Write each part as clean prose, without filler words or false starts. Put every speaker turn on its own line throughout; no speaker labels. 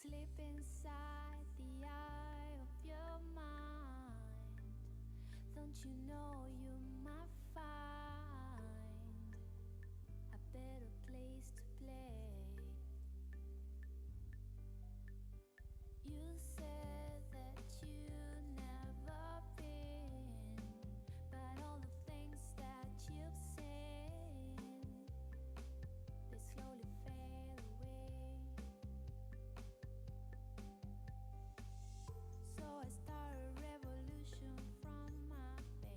Slip inside the eye of your mind. Don't you know you might find a better place to play? You said that you never been, but all the things that you've seen, they slowly fade away. So I start a revolution from my bed.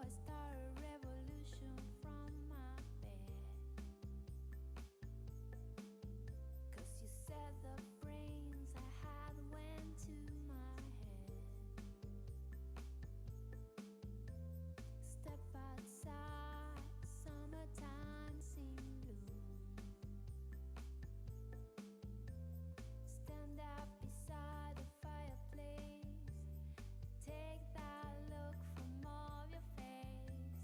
I start a revolution from my bed. 'Cause you said the brains I had went to my head. Step outside, summertime's in bloom. Stand up beside the fireplace. Take that look from off your face.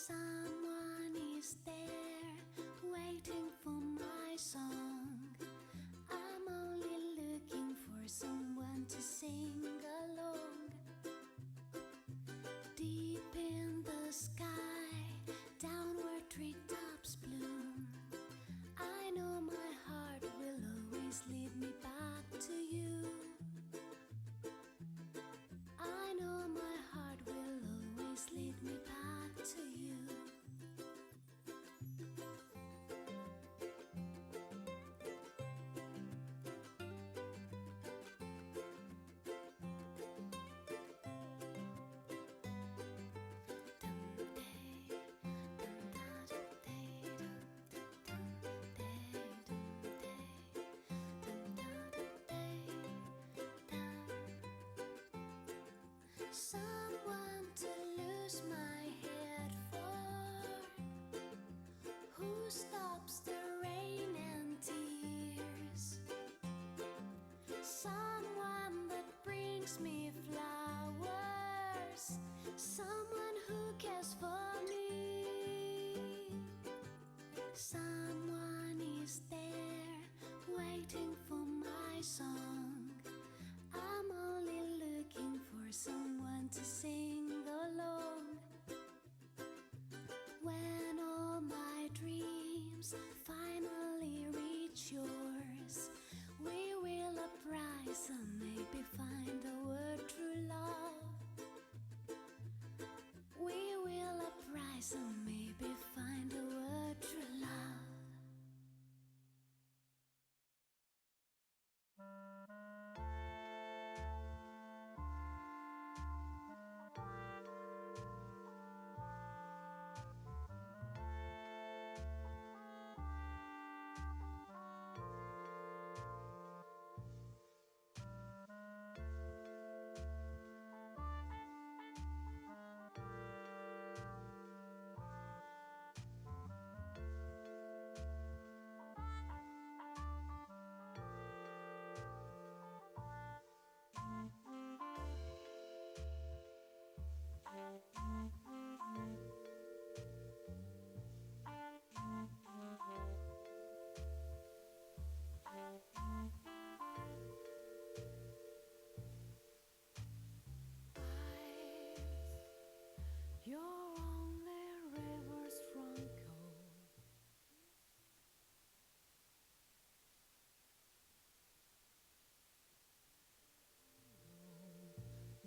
Someone is there waiting for my song. I'm only looking for someone to sing along. Deep in the sky, downward treetops bloom. I know my heart will always lead me back to you. I know my heart will always lead me back to you. Someone to lose my head for, who stops the rain and tears. Someone that brings me flowers, someone who cares for me. Someone is there waiting for my song. I'm only looking for someone to sing along. When all my dreams finally reach yours, we will uprise and maybe find the word true love. We will uprise and maybe find the word true love. Your only rivers run cold.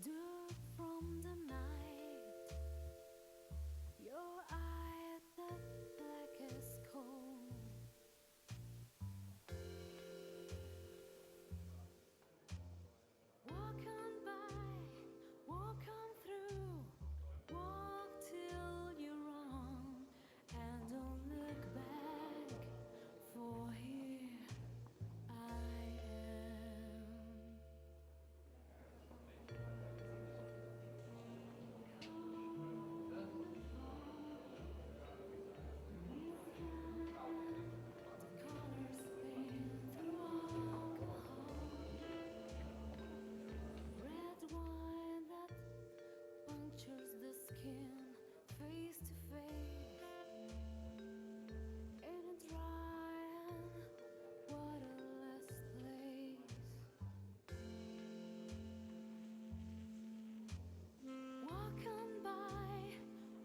Dew from the night, your eye that black as coal. Walk on by, walk on through, walk till you're wrong, and don't look back, for here I am. The colors paint through alcohol, red wine that punctures the skin face to face in a dry and waterless place. Walk on by,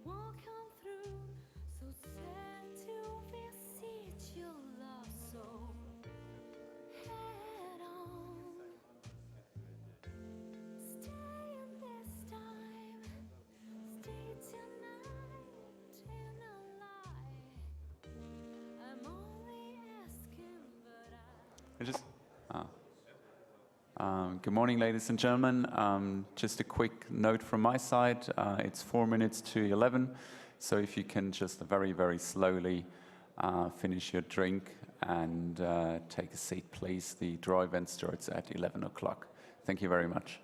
walk on through, so sad to visit your lost soul. Head on, stay in this time, stay tonight in a lie. I'm only asking, but
I just. Good morning, ladies and gentlemen. Just a quick note from my side. It's 4 minutes to 11, so if you can just very, very slowly finish your drink and take a seat, please. The draw event starts at 11 o'clock. Thank you very much.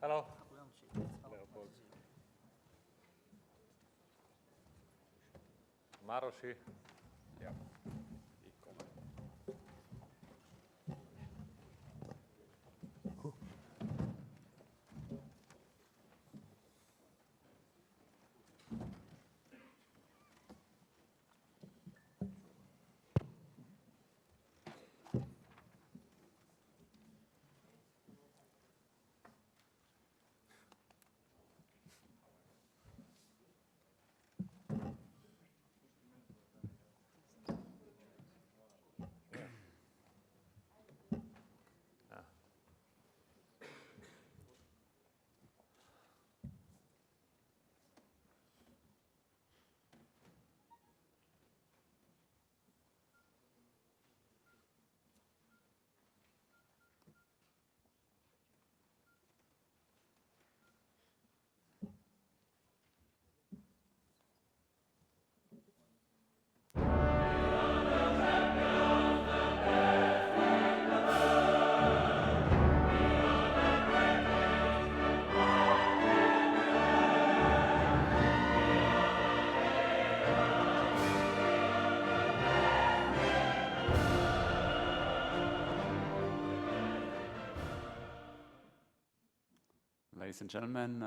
Hello. Leopold. Maroši. Ja. I Komen.
Ladies and gentlemen,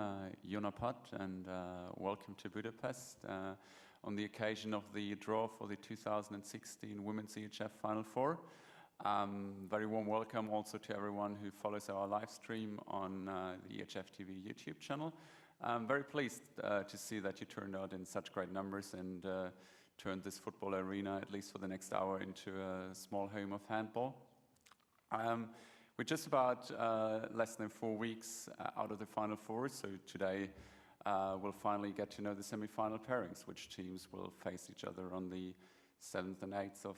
Jonapat, and welcome to Budapest on the occasion of the draw for the 2016 Women's EHF Final4. Very warm welcome also to everyone who follows our live stream on the ehfTV YouTube channel. I'm very pleased to see that you turned out in such great numbers and turned this football arena, at least for the next hour, into a small home of handball. We're just about less than 4 weeks out of the Final Four, so today we'll finally get to know the semi-final pairings, which teams will face each other on the 7th and 8th of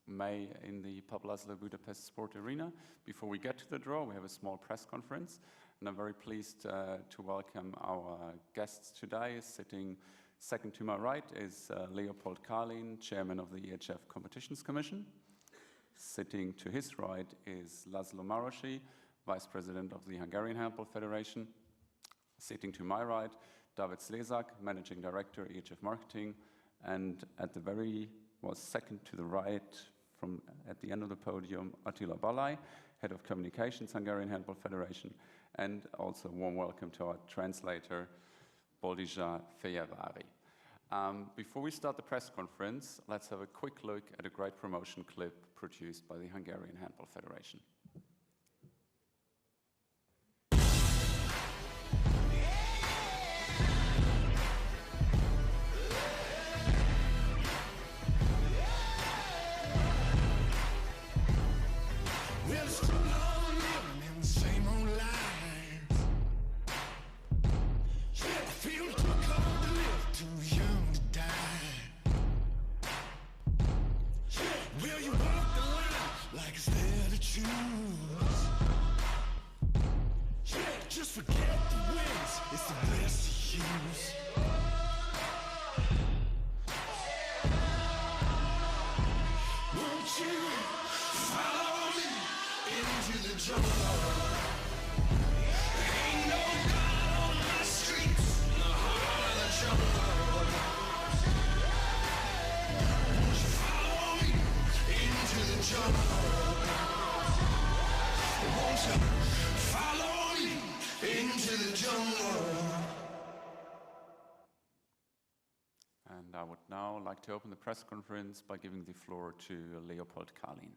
May in the Pavlazla Budapest Sport Arena. Before we get to the draw, we have a small press conference, and I'm very pleased to welcome our guests today. Sitting second to my right is Leopold Kalin, Chairman of the EHF Competitions Commission. Sitting to his right is Laszlo Marosi, Vice President of the Hungarian Handball Federation. Sitting to my right, David Slezak, Managing Director, EHF Marketing. And at the second to the right, at the end of the podium, Attila Balai, Head of Communications, Hungarian Handball Federation. And also a warm welcome to our translator, Boldizsa Fejevári. Before we start the press conference, let's have a quick look at a great promotion clip produced by the Hungarian Handball Federation.
Just forget the wins, it's the best to use. Won't you follow me into the jungle? Ain't no God on my streets, in the heart of the jungle. Won't you follow me into the jungle? Won't you follow me into the jungle?
And I would now like to open the press conference by giving the floor to Leopold Kalin.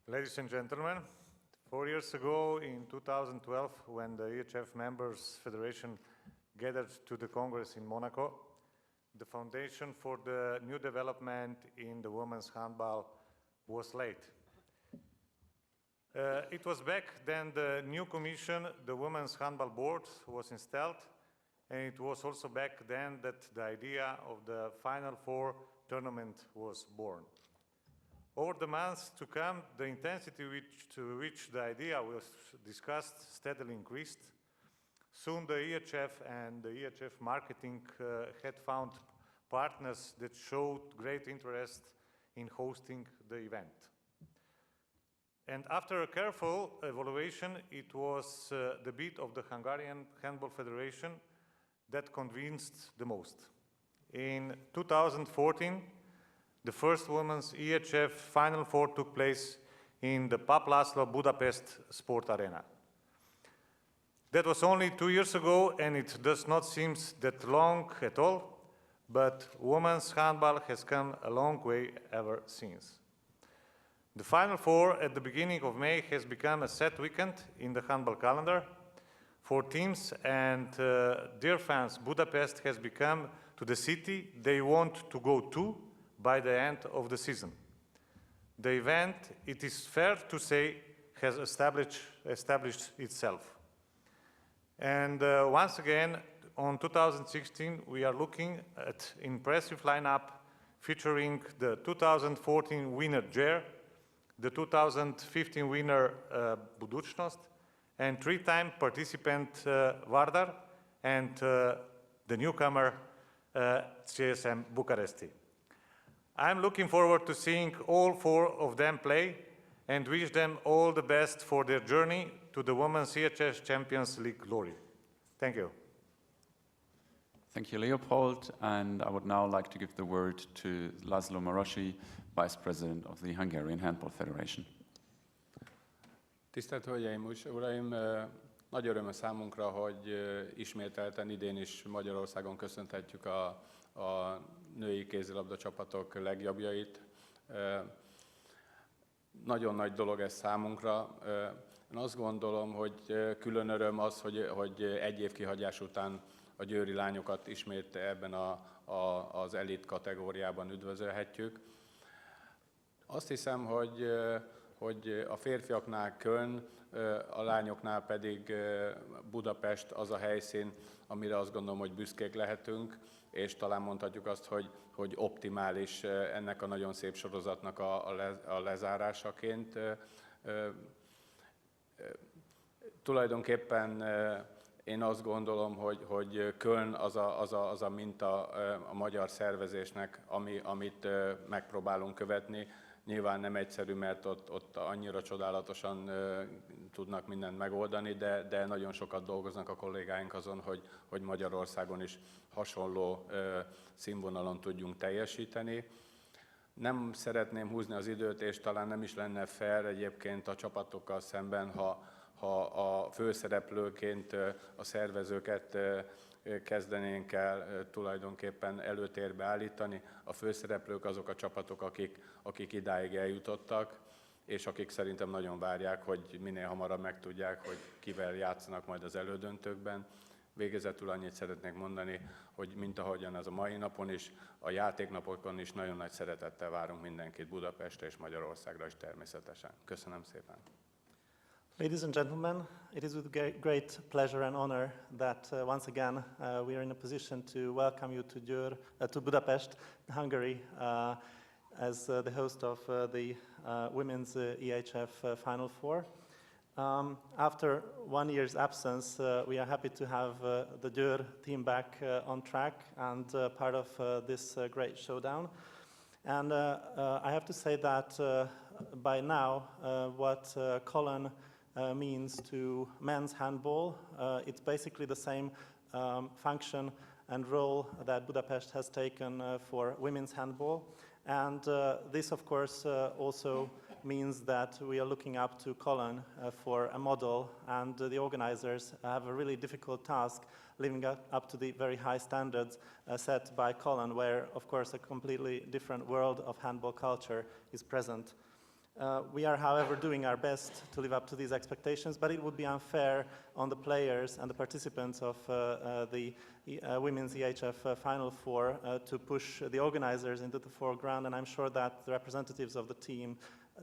Ladies and gentlemen, 4 years ago in 2012, when the EHF Members Federation gathered to the Congress in Monaco, the foundation for the new development in the women's handball was laid. It was back then the new commission, the Women's Handball Board, was installed, and it was also back then that the idea of the Final Four tournament was born. Over the months to come, the intensity to which the idea was discussed steadily increased. Soon the EHF and the EHF marketing had found partners that showed great interest in hosting the event. And after a careful evaluation, it was the bid of the Hungarian Handball Federation that convinced the most. In 2014, the first Women's EHF Final Four took place in the Pap László Budapest Sport Arena. That was only 2 years ago, and it does not seem that long at all, but women's handball has come a long way ever since. The Final Four at the beginning of May has become a set weekend in the handball calendar for teams, and dear fans, Budapest has become to the city they want to go to by the end of the season. The event, it is fair to say, has established itself. And once again, on 2016, we are looking at impressive lineup featuring the 2014 winner Jer, the 2015 winner Budućnost, and three-time participant Vardar, and the newcomer CSM Bucharesti. I'm looking forward to seeing all four of them play and wish them all the best for their journey to the Women's EHF Champions League glory. Thank you.
Thank you, Leopold. And I would now like to give the word to Laszlo Marosi, Vice President of the Hungarian Handball Federation.
Tisztelt Hölgyeim és Uraim! Nagy öröm a számunkra, hogy ismételten idén is Magyarországon köszönhetjük a női kézilabda csapatok legjobbjait. Nagyon nagy dolog ez számunkra. Én azt gondolom, hogy külön öröm az, hogy egy év kihagyás után a győri lányokat ismét ebben az elit kategóriában üdvözölhetjük. Azt hiszem, hogy a férfiaknál Köln, a lányoknál pedig Budapest az a helyszín, amire azt gondolom, hogy büszkék lehetünk, és talán mondhatjuk azt, hogy optimális ennek a nagyon szép sorozatnak a lezárásaként. Tulajdonképpen én azt gondolom, hogy Köln az a minta a magyar szervezésnek, amit megpróbálunk követni. Nyilván nem egyszerű, mert ott annyira csodálatosan tudnak mindent megoldani, de nagyon sokat dolgoznak a kollégáink azon, hogy Magyarországon is hasonló színvonalon tudjunk teljesíteni. Nem szeretném húzni az időt, és talán nem is lenne fair egyébként a csapatokkal szemben, ha a főszereplőként a szervezőket kezdenénk el tulajdonképpen előtérbe állítani. A főszereplők azok a csapatok, akik idáig eljutottak, és akik szerintem nagyon várják, hogy minél hamarabb megtudják, hogy kivel játszanak majd az elődöntőkben. Végezetül annyit szeretnék mondani, hogy mint ahogyan ez a mai napon is, a játéknapokon is nagyon nagy szeretettel várunk mindenkit Budapestre és Magyarországra is természetesen. Köszönöm szépen!
Ladies and gentlemen, it is with great pleasure and honor that once again we are in a position to welcome you to Budapest, Hungary, as the host of the Women's EHF Final Four. After 1 year's absence, we are happy to have the Győr team back on track and part of this great showdown. And I have to say that by now, what Colin means to men's handball, it's basically the same function and role that Budapest has taken for women's handball. And this, of course, also means that we are looking up to Colin for a model, and the organizers have a really difficult task living up to the very high standards set by Colin, where, of course, a completely different world of handball culture is present. We are, however, doing our best to live up to these expectations, but it would be unfair on the players and the participants of the Women's EHF Final Four to push the organizers into the foreground, and I'm sure that the representatives of the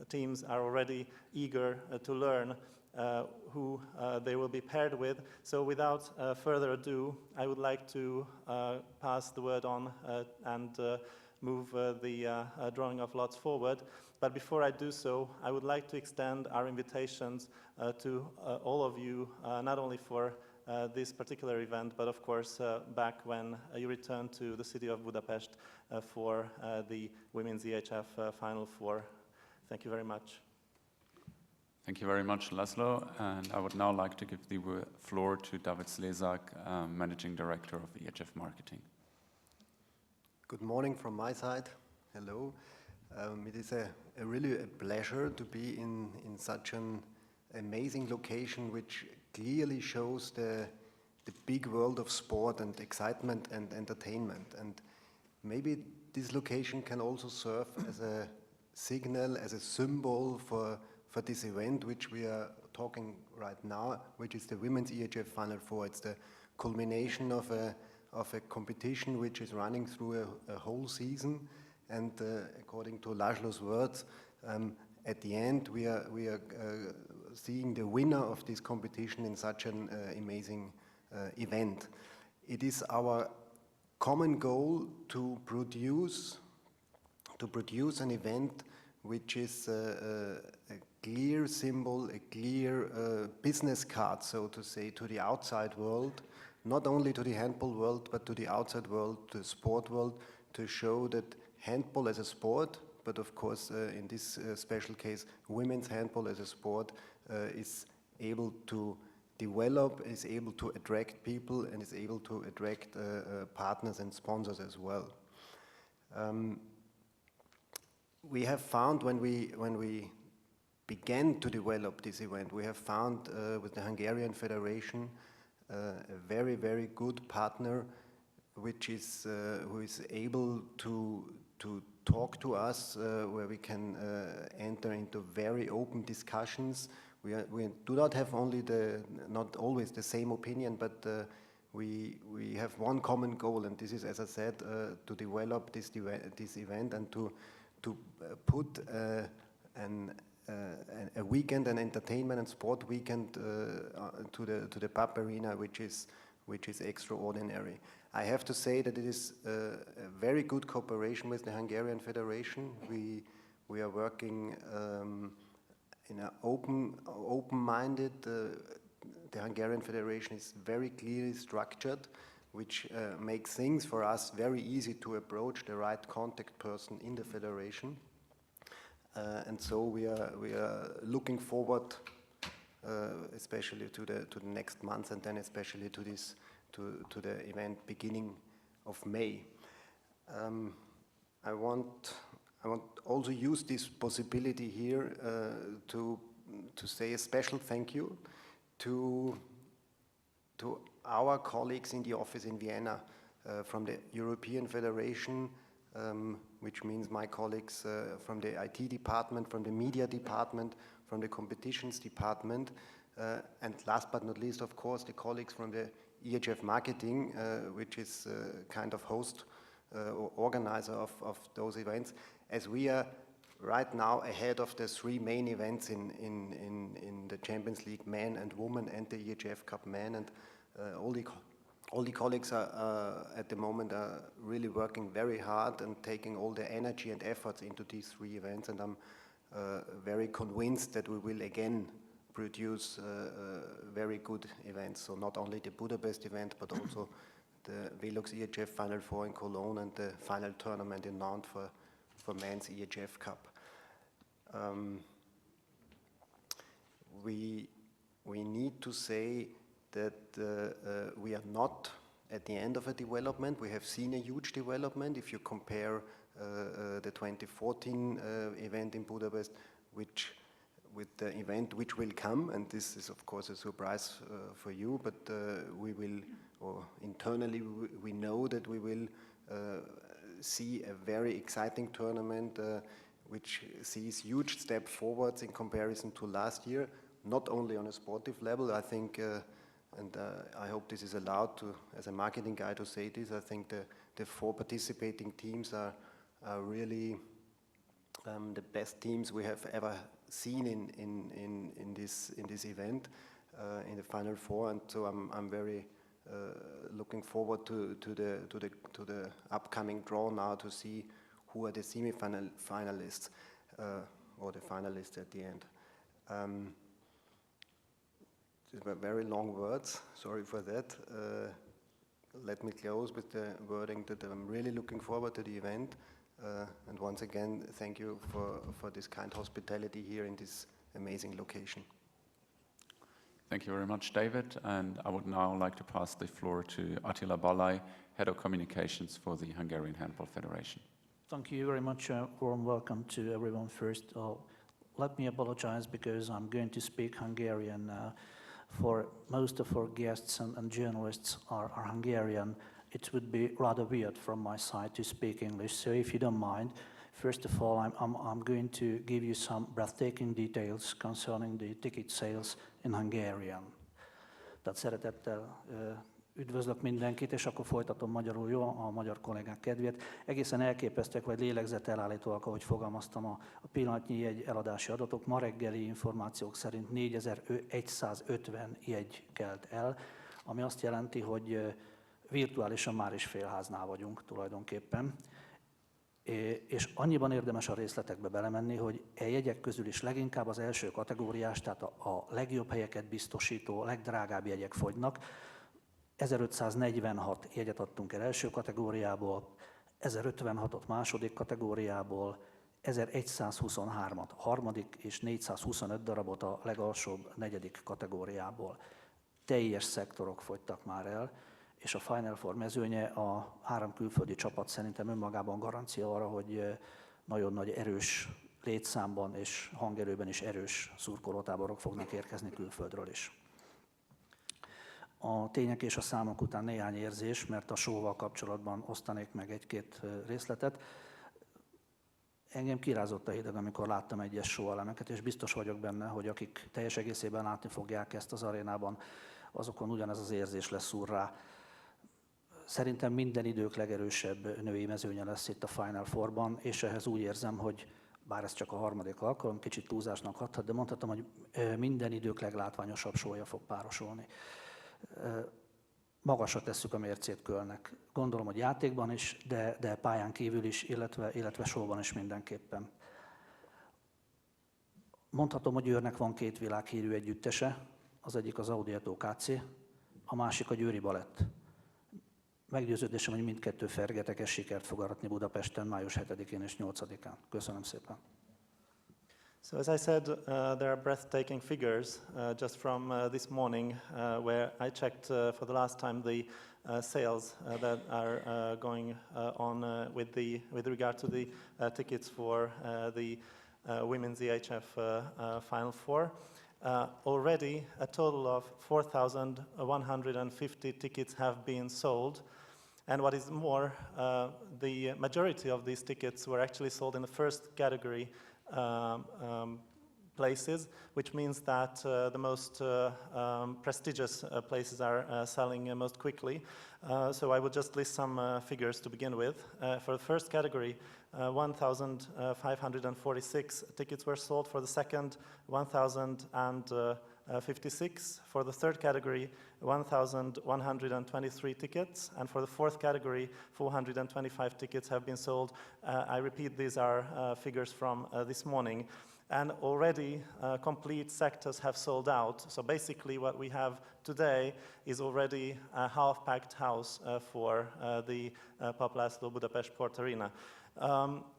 teams are already eager to learn who they will be paired with. So without further ado, I would like to pass the word on and move the drawing of lots forward. But before I do so, I would like to extend our invitations to all of you, not only for this particular event, but of course back when you returned to the city of Budapest for the Women's EHF Final4. Thank you very much.
Thank you very much, Laszlo. And I would now like to give the floor to David Slezak, Managing Director of EHF Marketing.
Good morning from my side. Hello. It is really a pleasure to be in such an amazing location, which clearly shows the big world of sport and excitement and entertainment. And maybe this location can also serve as a signal, as a symbol for this event, which we are talking right now, which is the Women's EHF Final4. It's the culmination of a competition which is running through a whole season. And according to Laszlo's words, at the end we are seeing the winner of this competition in such an amazing event. It is our common goal to produce an event which is a clear symbol, a clear business card, so to say, to the outside world, not only to the handball world, but to the outside world, to the sport world, to show that handball as a sport, but of course in this special case, women's handball as a sport is able to develop, is able to attract people, and is able to attract partners and sponsors as well. We have found when we began to develop this event, we have found with the Hungarian Federation a very, very good partner, which is who is able to talk to us, where we can enter into very open discussions. We do not have not always the same opinion, but we have one common goal, and this is, as I said, to develop this event and to put a weekend, an entertainment and sport weekend to the PAP Arena, which is extraordinary. I have to say that it is a very good cooperation with the Hungarian Federation. We are working in an open-minded. The Hungarian Federation is very clearly structured, which makes things for us very easy to approach the right contact person in the federation. And so we are looking forward, especially to the next month, and then especially to the event beginning of May. I want also use this possibility here to say a special thank you to our colleagues in the office in Vienna from the European Federation, which means my colleagues from the IT department, from the media department, from the competitions department, and last but not least, of course, the colleagues from the EHF Marketing, which is kind of host or organizer of those events, as we are right now ahead of the three main events in the Champions League men and women and the EHF Cup men, and all the colleagues are at the moment are really working very hard and taking all the energy and efforts into these three events, and I'm very convinced that we will again produce very good events. So not only the Budapest event, but also the Velux EHF Final4 in Cologne and the final tournament in Nantes for men's EHF Cup. We need to say that we are not at the end of a development. We have seen a huge development. If you compare the 2014 event in Budapest, with the event which will come, and this is of course a surprise for you, but we will, or internally we know that we will see a very exciting tournament which sees huge step forwards in comparison to last year, not only on a sportive level. I think, and I hope this is allowed to, as a marketing guy, to say this, I think the four participating teams are really the best teams we have ever seen in this event, in the Final Four, and so I'm very looking forward to the upcoming draw now to see who are the finalists or the finalists at the end. these were very long words. Sorry for that. Let me close with the wording that I'm really looking forward to the event. And once again, thank you for this kind hospitality here in this amazing location.
Thank you very much, David. And I would now like to pass the floor to Attila Balai, Head of Communications for the Hungarian Handball Federation.
Thank you very much. Warm welcome to everyone first. Let me apologize because I'm going to speak Hungarian. For most of our guests and journalists are Hungarian. It would be rather weird from my side to speak English. So if you don't mind, first of all, I'm going to give you some breathtaking details concerning the ticket sales in Hungarian. Tehát szeretettel üdvözlök mindenkit, és akkor folytatom magyarul, jó, a magyar kollégák kedvéért. Egészen elképesztőek, vagy lélegzetelállítóak, ahogy fogalmaztam, a pillanatnyi jegy eladási adatok. Ma reggeli információk szerint 4150 jegy kelt el, ami azt jelenti, hogy virtuálisan már is félháznál vagyunk tulajdonképpen. És annyiban érdemes a részletekbe belemenni, hogy e jegyek közül is leginkább az első kategóriás, tehát a legjobb helyeket biztosító, legdrágább jegyek fogynak. 1546 jegyet adtunk el első kategóriából, 1056-ot második kategóriából, 1123-at harmadik és 425 darabot a legalsóbb negyedik kategóriából. Teljes szektorok fogytak már el, és a Final4 mezőnye, a 3 külföldi csapat szerintem önmagában garancia arra, hogy nagyon nagy erős létszámban és hangerőben is erős szurkolótáborok fognak érkezni külföldről is. A tények és a számok után néhány érzés, mert a show-val kapcsolatban osztanék meg egy-két részletet. Engem kirázott a hideg, amikor láttam egyes show elemeket, és biztos vagyok benne, hogy akik teljes egészében látni fogják ezt az arénában, azokon ugyanez az érzés lesz rá. Szerintem minden idők legerősebb női mezőnye lesz itt a Final4-ban, és ehhez úgy érzem, hogy bár ez csak a harmadik alkalom, kicsit túlzásnak hathat, de mondhatom, hogy minden idők leglátványosabb show-ja fog párosulni. Magasra tesszük a mércét Kölnnek. Gondolom, hogy játékban is, de pályán kívül is, illetve showban is mindenképpen. Mondhatom, hogy Győrnek van 2 világhírű együttese, az egyik az Audietto KC, a másik a Győri Balett. Meggyőződésem, hogy mindkettő fergeteges sikert fog aratni Budapesten május 7-én és 8-án. Köszönöm szépen.
So as I said, there are breathtaking figures just from this morning where I checked for the last time the sales that are going on with regard to the tickets for the Women's EHF Final4. Already a total of 4,150 tickets have been sold. And what is more, the majority of these tickets were actually sold in the first category places, which means that the most prestigious places are selling most quickly. So I will just list some figures to begin with. For the first category, 1,546 tickets were sold. For the second, 1,056. For the third category, 1,123 tickets. And for the fourth category, 425 tickets have been sold. I repeat, these are figures from this morning. And already complete sectors have sold out. So basically what we have today is already a half-packed house for the Pap László Budapest Port Arena.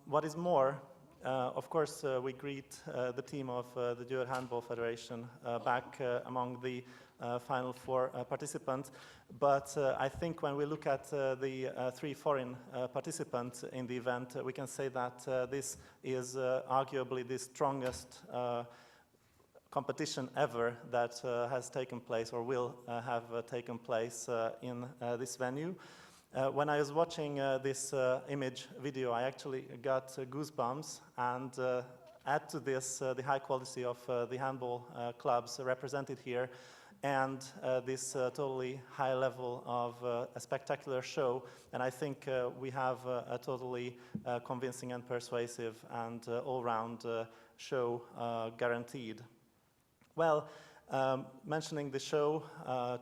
What is more, of course, we greet the team of the Győr Handball Federation back among the Final4 participants, but I think when we look at the 3 foreign participants in the event, we can say that this is arguably the strongest competition ever that has taken place or will have taken place in this venue. When I was watching this image video, I actually got goosebumps, and add to this the high quality of the handball clubs represented here, and this totally high level of a spectacular show. And I think we have a totally convincing and persuasive and all-round show guaranteed. Well, mentioning the show,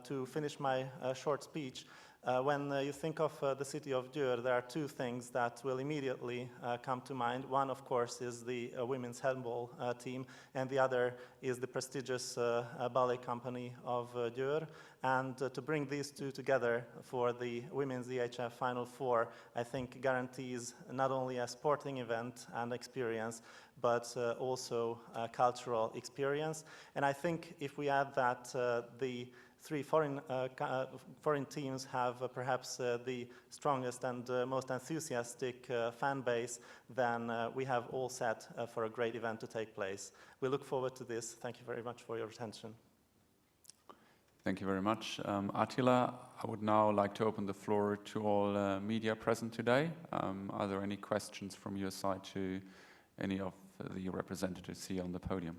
to finish my short speech, When you think of the city of Győr, there are two things that will immediately come to mind. One, of course, is the women's handball team, and the other is the prestigious ballet company of Győr. And to bring these two together for the Women's EHF Final4, I think guarantees not only a sporting event and experience, but also a cultural experience. And I think if we add that the three foreign teams have perhaps the strongest and most enthusiastic fan base, then we have all set for a great event to take place. We look forward to this. Thank you very much for your attention.
Thank you very much. Attila, I would now like to open the floor to all media present today. Are there any questions from your side to any of the representatives here on the podium?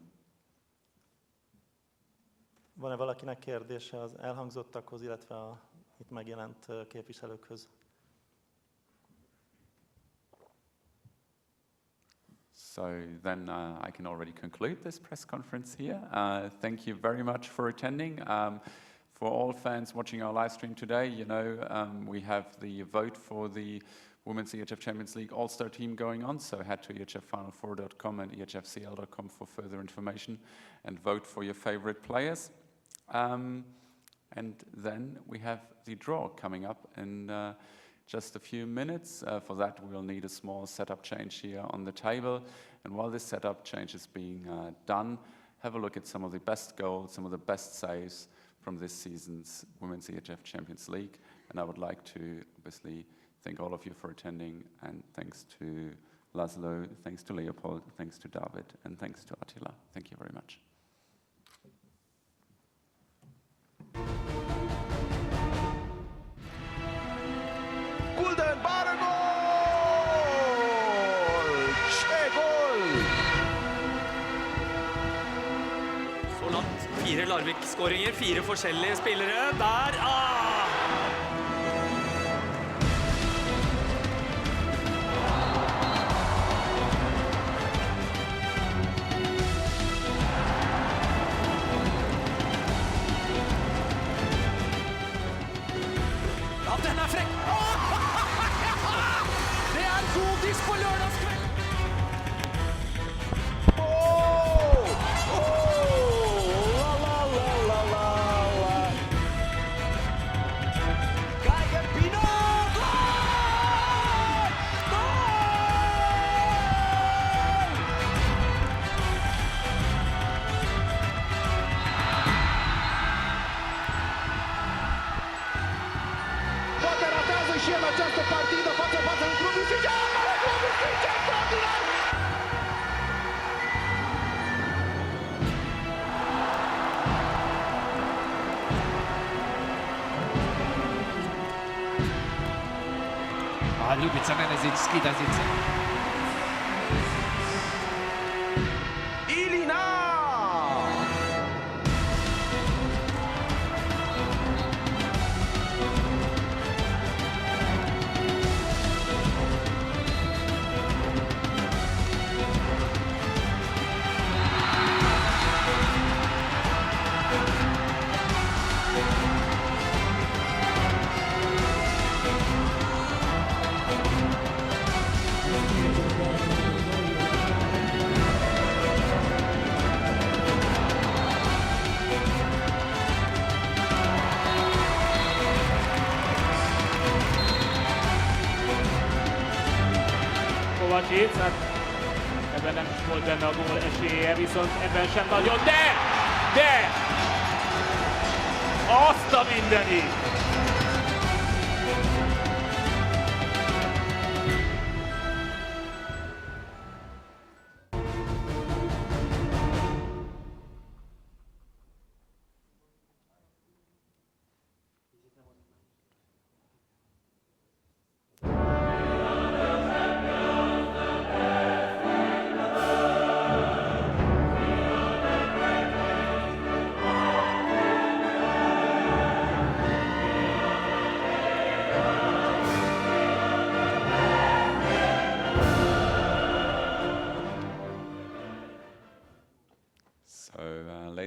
Van-e valakinek kérdése az elhangzottakhoz, illetve a itt megjelent képviselőkhöz?
So then I can already conclude this press conference here. Thank you very much for attending. For all fans watching our live stream today, you know, we have the vote for the Women's EHF Champions League All-Star team going on, so head to ehffinal4.com and ehfcl.com for further information and vote for your favorite players. And then we have the draw coming up in just a few minutes. For that, we'll need a small setup change here on the table. And while this setup change is being done, have a look at some of the best goals, some of the best saves from this season's Women's EHF Champions League. And I would like to obviously thank all of you for attending, and thanks to Laszlo, thanks to Leopold, thanks to David, and thanks to Attila. Thank you very much.
Gulden, bara gol! Ce gol!
Så langt 4 Larvik-skåringer, 4 forskjellige spillere. Der,
Ja, den er frekk! Det er godis på lørdagskveld! La la la la la. Geiger Pino! Goal! Poate ratează și el această partidă față în clubul Sigea! Clubul Sigea extraordinar!
Ljubica Nenezić skida zice.
Ilina!
Kovácsics, hát ebben nem is volt benne a gól esélye, viszont ebben sem nagyon, de! Azt a mindenit!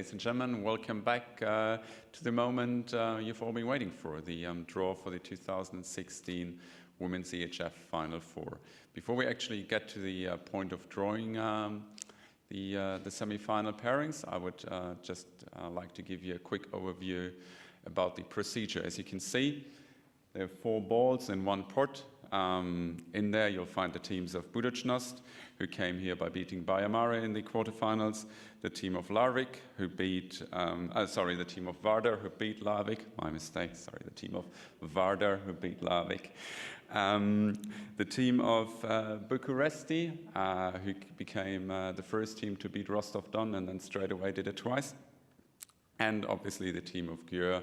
ladies and gentlemen, welcome back to the moment you've all been waiting for, the draw for the 2016 Women's EHF Final 4. Before we actually get to the point of drawing the semi-final pairings, I would just like to give you a quick overview about the procedure. As you can see, there are 4 balls in 1 pot. In there you'll find the teams of Budućnost, who came here by beating Bajamare in the quarterfinals, the team of Larvik, who beat, the team of Vardar, who beat Larvik, my mistake, sorry, the team of Vardar, who beat Larvik. The team of Bucuresti, who became the first team to beat Rostov-Don and then straight away did it twice. And obviously the team of Győr,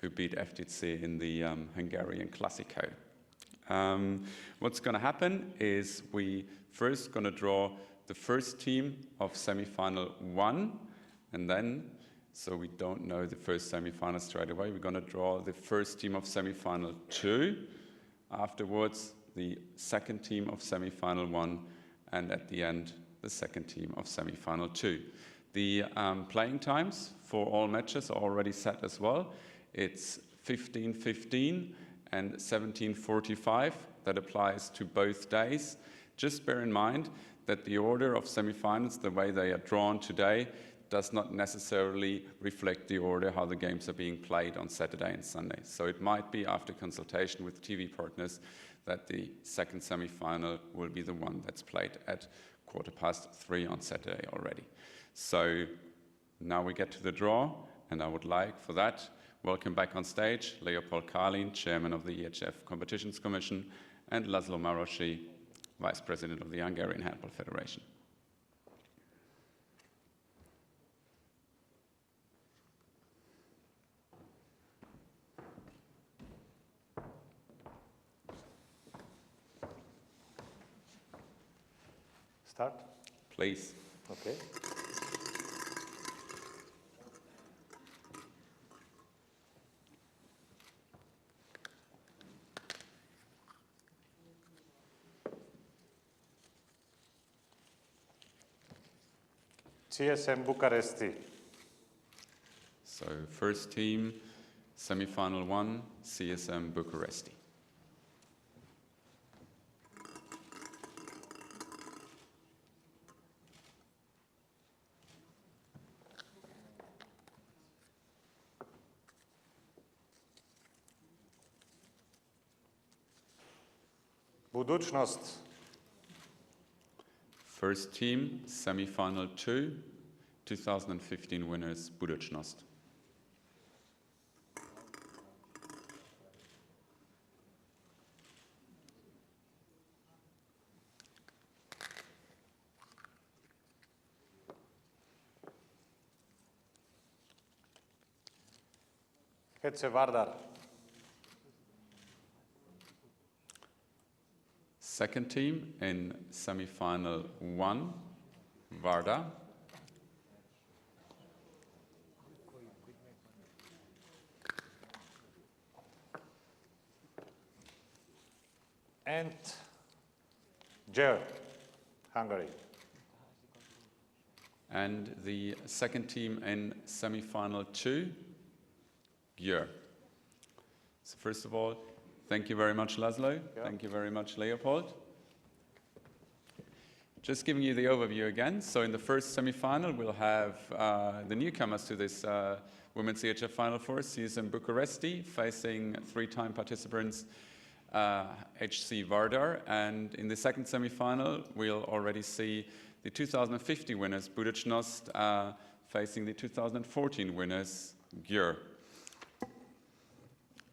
who beat FTC in the Hungarian Classico. What's going to happen is we first going to draw the first team of semi-final 1, and then, so we don't know the first semi-final straight away, we're going to draw the first team of semi-final 2, afterwards the second team of semi-final 1, and at the end the second team of semi-final 2. The playing times for all matches are already set as well. It's 15:15 and 17:45. That applies to both days. Just bear in mind that the order of semifinals, the way they are drawn today, does not necessarily reflect the order how the games are being played on Saturday and Sunday. So it might be, after consultation with TV partners, that the second semifinal will be the one that's played at 3:15 on Saturday already. So now we get to the draw, and I would like, for that, welcome back on stage Leopold Kalin, Chairman of the EHF Competitions Commission, and Laszlo Marosi, Vice President of the Hungarian Handball Federation.
Start?
Please.
Okay. CSM Bucharesti.
So first team, semi-final 1, CSM Bucharesti.
Budućnost.
First team, semi-final 2, 2015 winners, Budućnost.
HC Vardar.
Second team in semi-final 1, Vardar.
And Győr, Hungary.
And the second team in semi-final 2, Győr. So first of all, thank you very much, Laszlo.
Yeah.
Thank you very much, Leopold. Just giving you the overview again. So in the first semi-final, we'll have the newcomers to this Women's EHF Final 4, CSM Bucharesti, facing 3-time participants HC Vardar. And in the second semi-final, we'll already see the 2050 winners, Budućnost, facing the 2014 winners, Győr.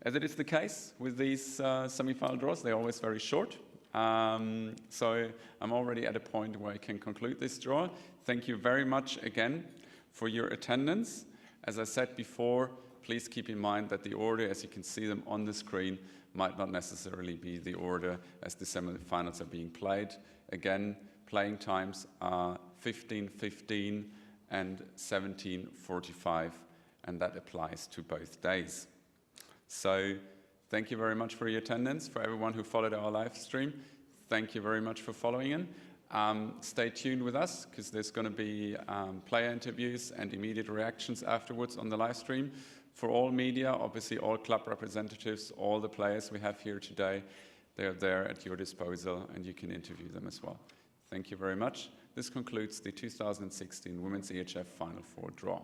As it is the case with these semi-final draws, they're always very short. So I'm already at a point where I can conclude this draw. Thank you very much again for your attendance. As I said before, please keep in mind that the order, as you can see them on the screen, might not necessarily be the order as the semi-finals are being played. Again, playing times are 15:15 and 17:45, and that applies to both days. So thank you very much for your attendance. For everyone who followed our live stream, thank you very much for following in. Stay tuned with us because there's going to be player interviews and immediate reactions afterwards on the live stream. For all media, obviously all club representatives, all the players we have here today, they're there at your disposal and you can interview them as well. Thank you very much. This concludes the 2016 Women's EHF Final 4 draw.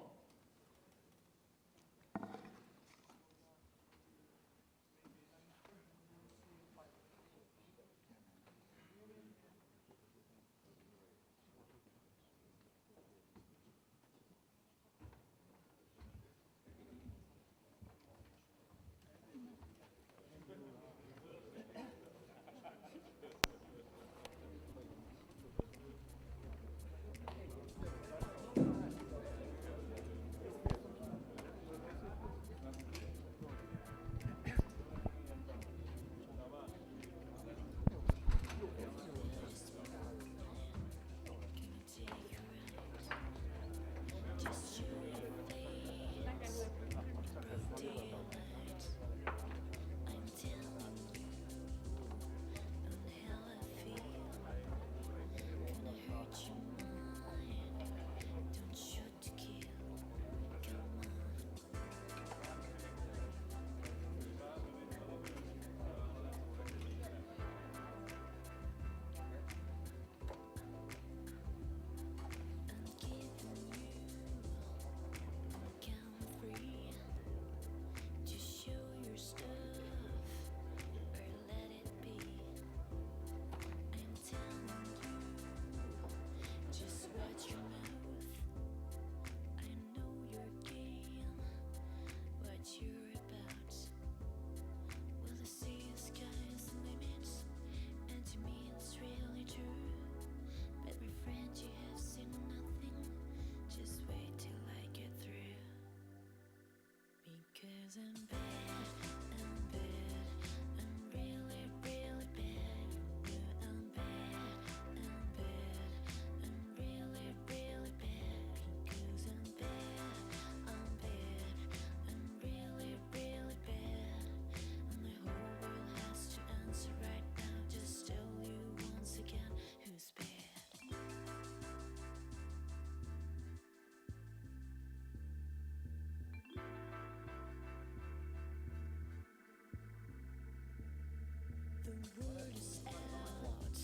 The word is out,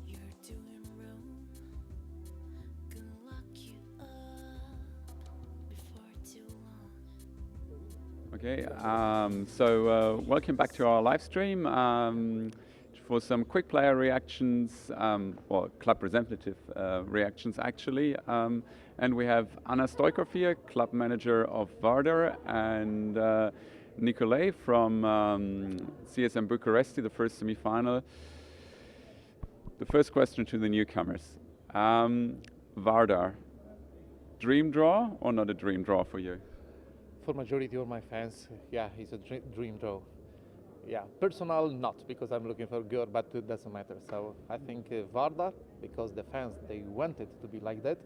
you're doing wrong. Gonna lock you up before too long.
Okay, so welcome back to our live stream. For some quick player reactions, or club representative reactions actually. And we have Anna Stojkov here, club manager of Vardar, and Nikolay from CSM Bucharest, the first semi-final. The first question to the newcomers. Vardar, dream draw or not a dream draw for you?
For majority of my fans, yeah, it's a dream draw. Yeah, personal not, because I'm looking for a girl, but it doesn't matter. So I think Vardar, because the fans, they want it to be like that.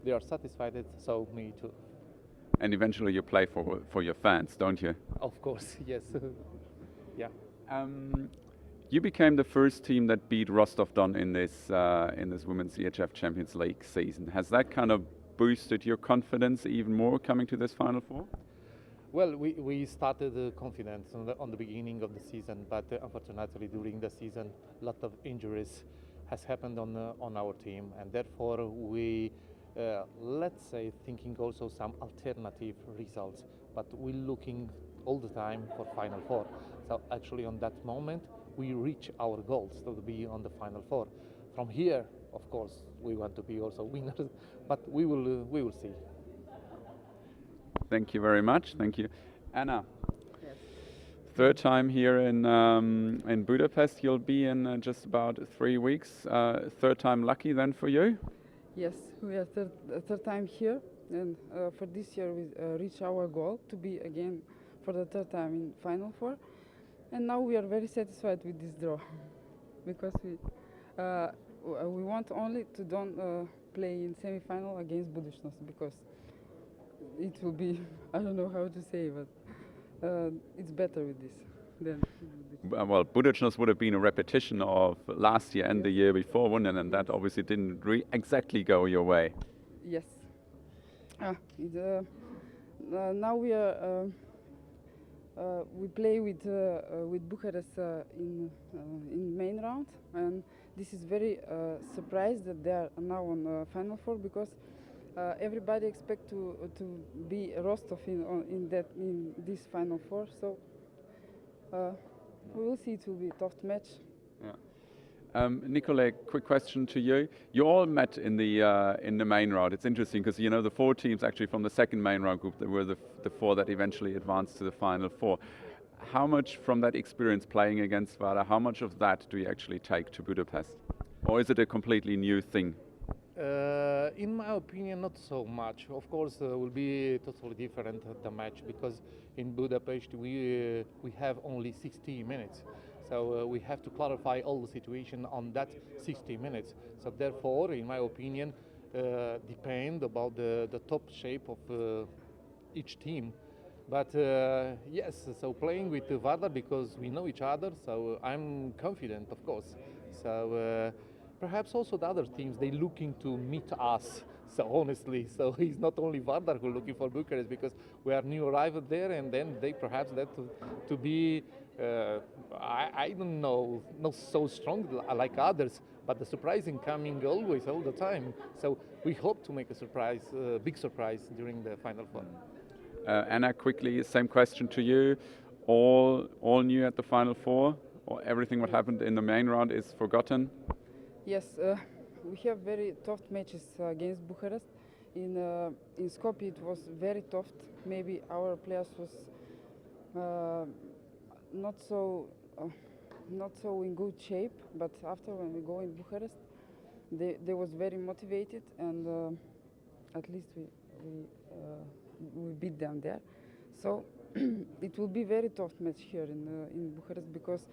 They are satisfied, so me too.
And eventually you play for your fans, don't you?
Of course, yes. Yeah.
You became the first team that beat Rostov-Don in this Women's EHF Champions League season. Has that kind of boosted your confidence even more coming to this Final Four?
Well, we started confident on the beginning of the season, but unfortunately during the season, a lot of injuries has happened on our team, and therefore we, let's say, thinking also some alternative results, but we're looking all the time for Final Four. So actually on that moment, we reach our goals to be on the Final Four. From here, of course, we want to be also winners, but we will see.
Thank you very much. Thank you. Anna, yes. Third time here in Budapest. You'll be in just about 3 weeks. Third time lucky then for you?
Yes, we are third time here, and for this year we reached our goal to be again for the third time in Final Four, and now we are very satisfied with this draw because we want only to don't play in semi-final against Budućnost, because it will be, I don't know how to say, but it's better with this. then.
Well, Budućnost would have been a repetition of last year and the year before, wouldn't it? And that obviously didn't exactly go your way.
Yes. Now we play with Bucharest in main round, and this is very surprised that they are now on Final Four, because everybody expect to be Rostov in this Final Four. So we will see. It will be a tough match.
Yeah. Nicolai, quick question to you. You all met in the main round. It's interesting because you know the 4 teams actually from the second main round group that were the 4 that eventually advanced to the Final Four. How much from that experience playing against Vardar, how much of that do you actually take to Budapest? Or is it a completely new thing?
In my opinion, not so much. Of course, will be totally different the match, because in Budapest we have only 60 minutes. So we have to clarify all the situation on that 60 minutes. So therefore, in my opinion, depend about the top shape of each team. But yes, so playing with Vardar, because we know each other, so I'm confident, of course. So perhaps also the other teams, they looking to meet us. So honestly, so it's not only Vardar who looking for Bucharest, because we are new arrived there, and then they perhaps that to be I don't know, not so strong like others, but the surprising coming always, all the time. So we hope to make a surprise, big surprise during the Final Four.
Anna, quickly, same question to you. All new at the Final Four, or everything what happened in the main round is forgotten?
Yes, we have very tough matches against Bucharest. In Skopje it was very tough. Maybe our players was not so in good shape, but after when we go in Bucharest, they was very motivated, and at least we beat them there. So it will be very tough match here in Bucharest, because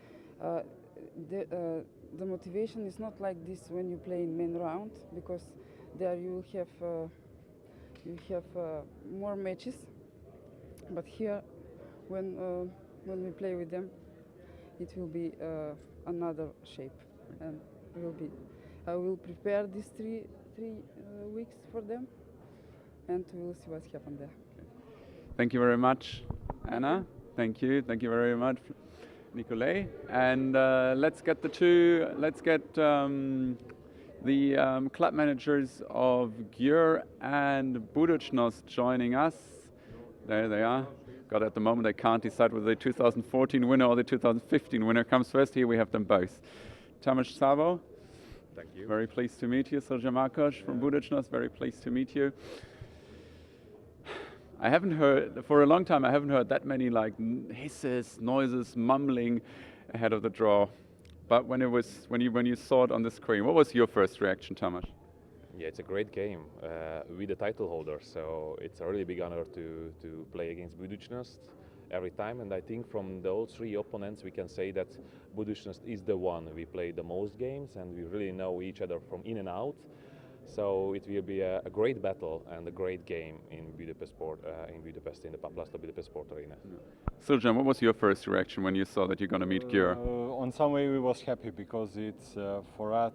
the motivation is not like this when you play in main round, because there you have more matches. But here, when we play with them, it will be another shape, and I will prepare these three weeks for them, and we will see what's happened there.
Thank you very much, Anna. Thank you very much, Nicolai. And let's get the club managers of Győr and Budućnost joining us. There they are. God, at the moment they can't decide whether the 2014 winner or the 2015 winner comes first. Here we have them both. Tamás Szabo.
Thank you.
Very pleased to meet you. Szolja Markos from Budućnost. Very pleased to meet you. I haven't heard, for a long time, I haven't heard that many like hisses, noises, mumbling ahead of the draw. But when you saw it on the screen, what was your first reaction, Tamás?
Yeah, it's a great game. We're the title holder, so it's a really big honor to play against Budućnost every time. And I think from all 3 opponents, we can say that Budućnost is the one. We play the most games, and we really know each other from in and out. So it will be a great battle and a great game in Budapest, in the Paplasto Budapest Sport Arena.
Szolja, what was your first reaction when you saw that you're going to meet Győr?
On some way we was happy, because it's for our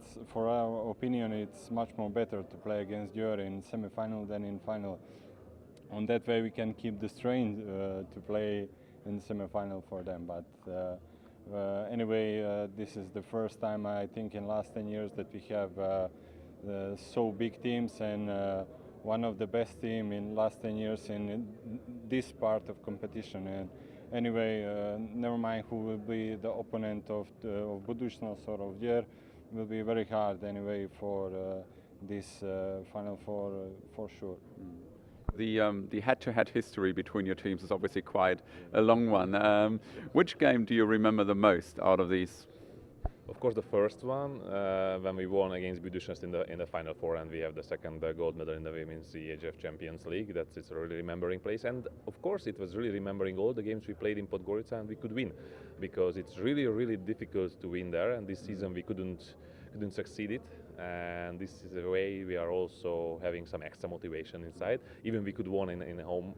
opinion, it's much more better to play against Győr in semi-final than in final. On that way we can keep the strain to play in semi-final for them. But anyway, this is the first time, I think, in last 10 years that we have so big teams, and one of the best team in last 10 years in this part of competition. And anyway, never mind who will be the opponent of Budućnost or of Győr, will be very hard anyway for this Final Four for sure.
The head-to-head history between your teams is obviously quite a long one. Which game do you remember the most out of these?
Of course, the first one when we won against Budućnost in the Final Four, and we have the second gold medal in the Women's EHF Champions League. It's a really remembering place, and of course, it was really remembering all the games we played in Podgorica, and we could win, because it's really difficult to win there. And this season we couldn't succeed it, and this is a way we are also having some extra motivation inside. Even we could win in home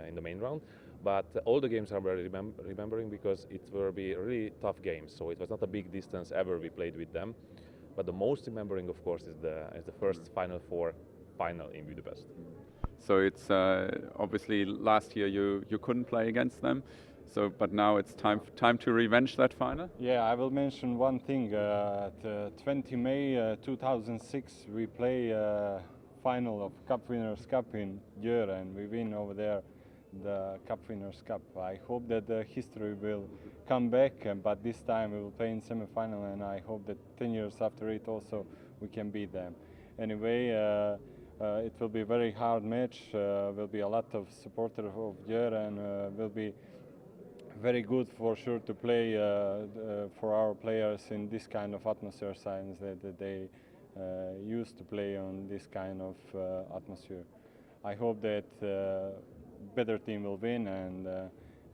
in the main round. But all the games are very remembering because it will be really tough games. So it was not a big distance ever we played with them. But the most remembering, of course, is the first Final Four final in Budapest.
So it's obviously last year you couldn't play against them. So, but now it's time to revenge that final.
Yeah, I will mention one thing. At 20 May 2006, we play final of Cup Winners' Cup in Győr, and we win over there the Cup Winners' Cup. I hope that the history will come back, but this time we will play in semi-final, and I hope that 10 years after it also we can beat them. Anyway, it will be a very hard match. Will be a lot of supporters of Győr, and will be very good for sure to play for our players in this kind of atmosphere, since that they used to play on this kind of atmosphere. I hope that better team will win, and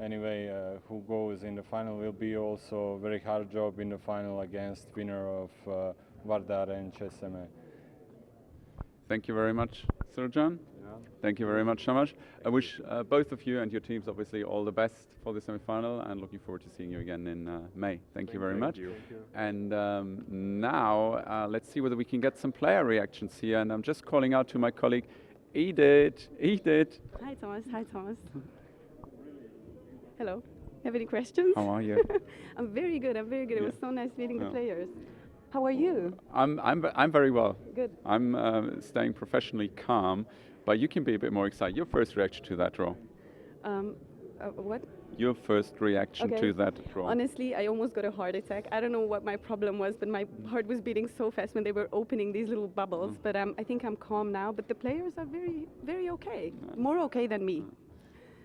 anyway, who goes in the final will be also a very hard job in the final against winner of Vardar and CSMA.
Thank you very much, Srdjan. Thank you very much, Tamás. I wish both of you and your teams obviously all the best for the semi-final, and looking forward to seeing you again in May. Thank you very much. And now let's see whether we can get some player reactions here. And I'm just calling out to my colleague, Edith. Edith.
Hi, Thomas. Hi, Thomas. Hello. Have any questions?
How are you?
I'm very good. I'm very good. It was so nice meeting the players. How are you?
I'm very well.
Good.
I'm staying professionally calm, but you can be a bit more excited. Your first reaction to that draw?
What?
Your first reaction to that draw?
Honestly, I almost got a heart attack. I don't know what my problem was, but my heart was beating so fast when they were opening these little bubbles. But I think I'm calm now. But the players are very, very okay. More okay than me.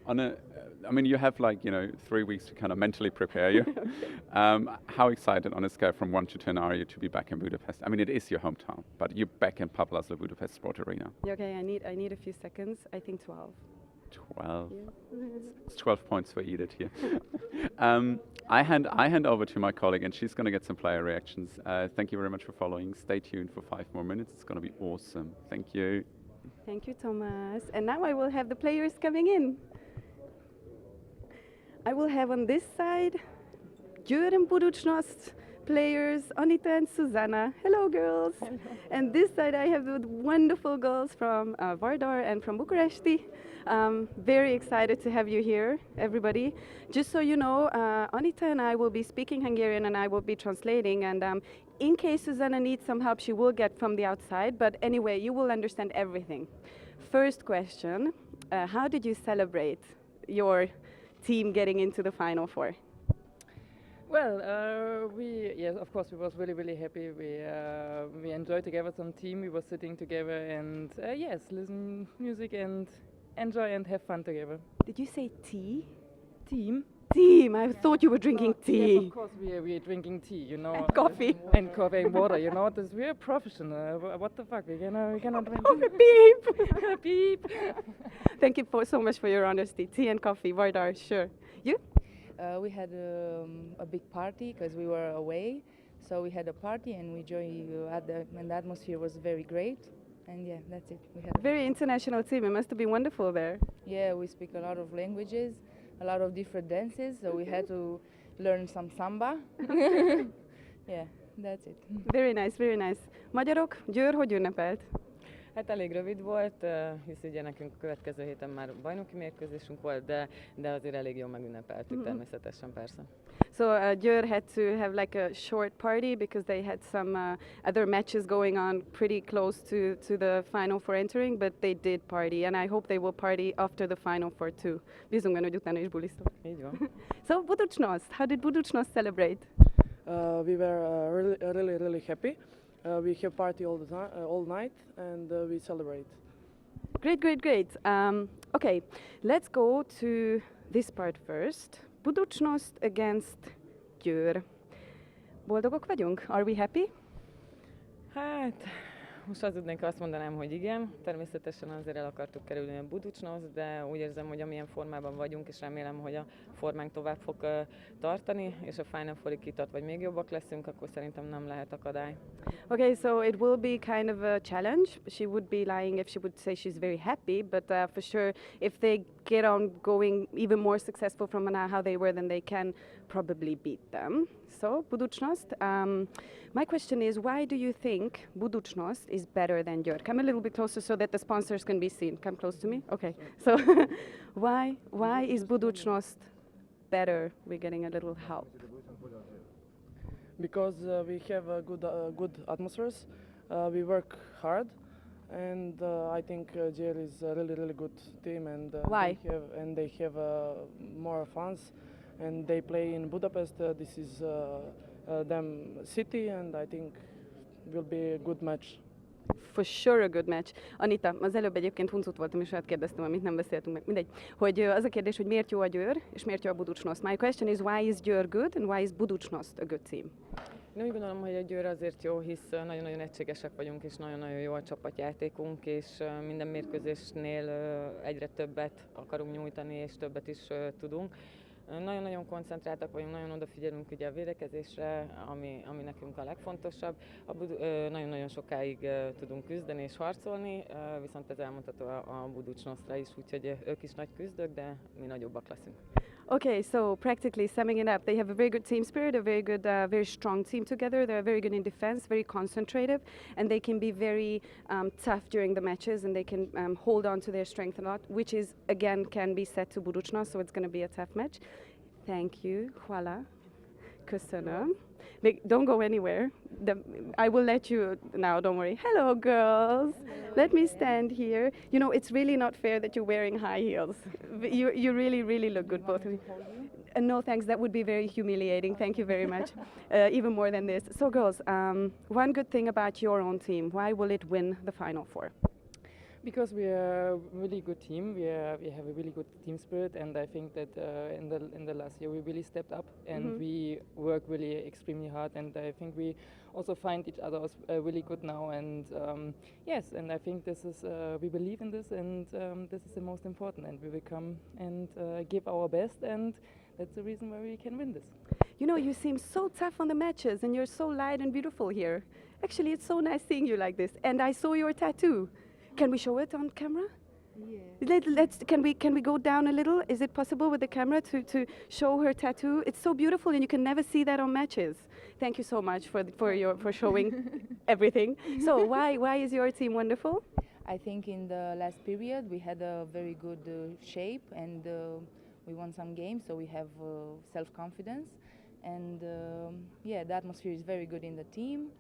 I mean, you have 3 weeks to kind of mentally prepare you. How excited on a scale from 1 to 10 are you to be back in Budapest? I mean, it is your hometown, but you're back in Pavlazla Budapest Sport Arena.
Yeah, okay, I need a few seconds. I think 12.
12.
Yeah.
It's 12 points for Edith here. I hand over to my colleague, and she's going to get some player reactions. Thank you very much for following. Stay tuned for 5 more minutes. It's going to be awesome. Thank you.
Thank you, Thomas. And now I will have the players coming in. I will have on this side Győr and Budućnost players, Anita and Susanna. Hello, girls. Hello. And this side I have the wonderful girls from Vardar and from Bucuresti. Very excited to have you here, everybody. Just so you know, Anita and I will be speaking Hungarian and I will be translating. And in case Susanna needs some help, she will get from the outside. But anyway, you will understand everything. First question, how did you celebrate your team getting into the Final Four?
Well, yes, of course, we was really happy. We enjoyed together some team. We were sitting together and yes, listen music and enjoy and have fun together.
Did you say tea?
Team.
Team. I thought you were drinking tea.
Yes, of course, we are drinking tea. You know.
And coffee.
And coffee and water. You know, we are professional. What the fuck? We cannot drink.
Beep.
Beep.
Thank you so much for your honesty. Tea and coffee, Vardar, sure. You?
We had a big party because we were away. So we had a party and we enjoyed and the atmosphere was very great. And yeah, that's it. We had
very international team. It must have been wonderful there.
Yeah, we speak a lot of languages, a lot of different dances. So we had to learn some samba. Yeah, that's it.
Very nice, very nice. Magyarok, Győr hogy ünnepelt?
Hát elég rövid volt, hisz ugye nekünk a következő héten már bajnoki mérkőzésünk volt, de azért elég jól megünnepeltük természetesen, persze.
So Győr had to have like a short party because they had some other matches going on pretty close to the Final Four entering, but they did party, and I hope they will party after the Final Four too. Bízunk benne, hogy utána is bulisztok.
Így van.
So Budućnost, how did Budućnost celebrate?
We were really happy. We have party all night, and we celebrate.
Great. Okay, let's go to this part first. Budućnost against Győr. Boldogok vagyunk? Are we happy?
Hát, most hazudnék, azt mondanám, hogy igen. Természetesen azért el akartuk kerülni a Budućnost, de úgy érzem, hogy amilyen formában vagyunk, és remélem, hogy a formánk tovább fog tartani, és a Final Four-ig kitart, vagy még jobbak leszünk, akkor szerintem nem lehet akadály.
Okay, so it will be kind of a challenge. She would be lying if she would say she's very happy, but for sure, if they get on going even more successful from now how they were, then they can probably beat them. So, Budućnost, my question is, why do you think Budućnost is better than Győr? Come a little bit closer so that the sponsors can be seen. Come close to me. Okay. So, why is Budućnost better? We're getting a little help.
Because we have a good atmospheres. We work hard, and I think Győr is a really good team, and
Why?
they have more fans, and they play in Budapest. This is them city, and I think will be a good match.
For sure a good match. Anita, az előbb egyébként huncut voltam, és olyat kérdeztem, amit nem beszéltünk meg. Mindegy. Hogy az a kérdés, hogy miért jó a Győr, és miért jó a Budućnost. My question is, why is Győr good, and why is Budućnost a good team?
Én úgy gondolom, hogy a Győr azért jó, hisz nagyon-nagyon egységesek vagyunk, és nagyon-nagyon jó a csapatjátékunk, és minden mérkőzésnél egyre többet akarunk nyújtani, és többet is tudunk. Nagyon-nagyon koncentráltak vagyunk, nagyon odafigyelünk ugye a védekezésre, ami nekünk a legfontosabb. Nagyon-nagyon sokáig tudunk küzdeni és harcolni, viszont ez elmondható a Budućnosztra is, úgyhogy ők is nagy küzdők, de mi nagyobbak leszünk.
Okay, so practically summing it up, they have a very good team spirit, a very good, very strong team together. They're very good in defense, very concentrative, and they can be very tough during the matches, and they can hold on to their strength a lot, which is, again, can be said to Budućnost, so it's going to be a tough match. Thank you. Hvala. Köszönöm. Don't go anywhere. I will let you now, don't worry. Hello, girls. Let me stand here. You know, it's really not fair that you're wearing high heels. You really, really look good, both of you. No, thanks. That would be very humiliating. Thank you very much. Even more than this. So, girls, one good thing about your own team. Why will it win the Final Four?
Because we are a really good team, we have a really good team spirit, and I think that in the last year we really stepped up, and we work really extremely hard, and I think we also find each other really good now, and yes, and I think this is we believe in this, and this is the most important, and we will come and give our best, and that's the reason why we can win this.
You know, you seem so tough on the matches, and you're so light and beautiful here. Actually, it's so nice seeing you like this, and I saw your tattoo. Can we show it on camera? Yeah. Can we go down a little? Is it possible with the camera to show her tattoo? It's so beautiful, and you can never see that on matches. Thank you so much for showing everything. So why is your team wonderful?
I think in the last period we had a very good shape, and we won some games, so we have self-confidence, and yeah, the atmosphere is very good in the team,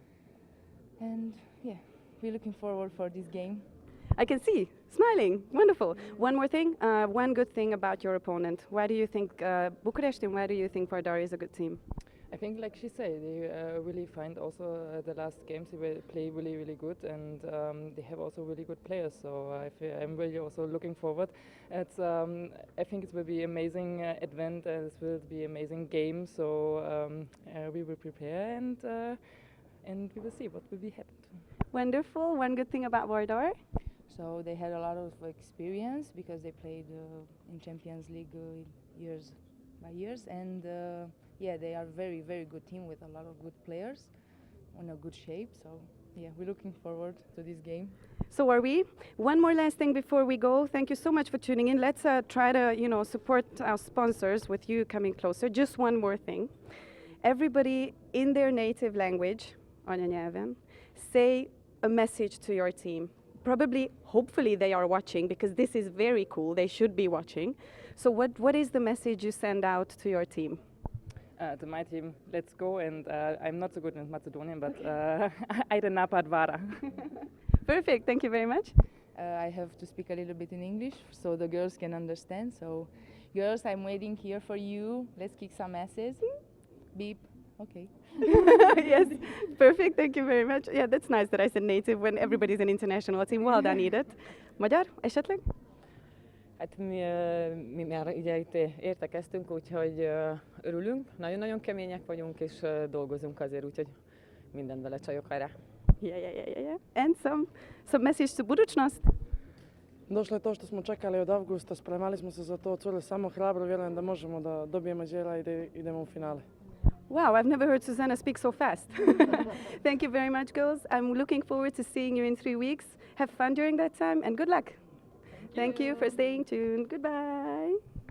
and yeah, we're looking forward for this game.
I can see, smiling, wonderful. One more thing, one good thing about your opponent. Why do you think Bucharest, and why do you think Vardar is a good team?
I think, like she said, they really find also the last games they play really, really good, and they have also really good players. So I'm really also looking forward. It's I think it will be amazing event, and it will be amazing game. So we will prepare, and we will see what will be happening.
Wonderful. One good thing about Vardar?
So they had a lot of experience because they played in Champions League years by years, and yeah, they are very, very good team with a lot of good players in a good shape. So yeah, we're looking forward to this game.
So are we. One more last thing before we go. Thank you so much for tuning in. Let's try to, support our sponsors with you coming closer. Just one more thing. Everybody in their native language, anyanyelven, say a message to your team. Probably, hopefully they are watching, because this is very cool. They should be watching. So what is the message you send out to your team?
To my team, let's go, and I'm not so good in Macedonian, but Ajde napad vara.
Perfect, thank you very much.
I have to speak a little bit in English so the girls can understand. So, girls, I'm waiting here for you. Let's kick some asses. Beep. Okay.
Yes, perfect, thank you very much. Yeah, that's nice that I said native when everybody's an international team. Well done, Edith. Magyar, esetleg?
Hát mi már ugye itt értekeztünk, úgyhogy örülünk, nagyon-nagyon kemények vagyunk, és dolgozunk azért, úgyhogy mindent bele csajok, hajrá!
Yeah. And some message to budućnost.
Došlo je to što smo čekali od avgusta, spremali smo se za to, cure samo hrabro, vjerujem da možemo da dobijemo đela i da idemo u finale.
Wow, I've never heard Susanna speak so fast. Thank you very much, girls. I'm looking forward to seeing you in 3 weeks. Have fun during that time and good luck. Thank you for staying tuned. Goodbye.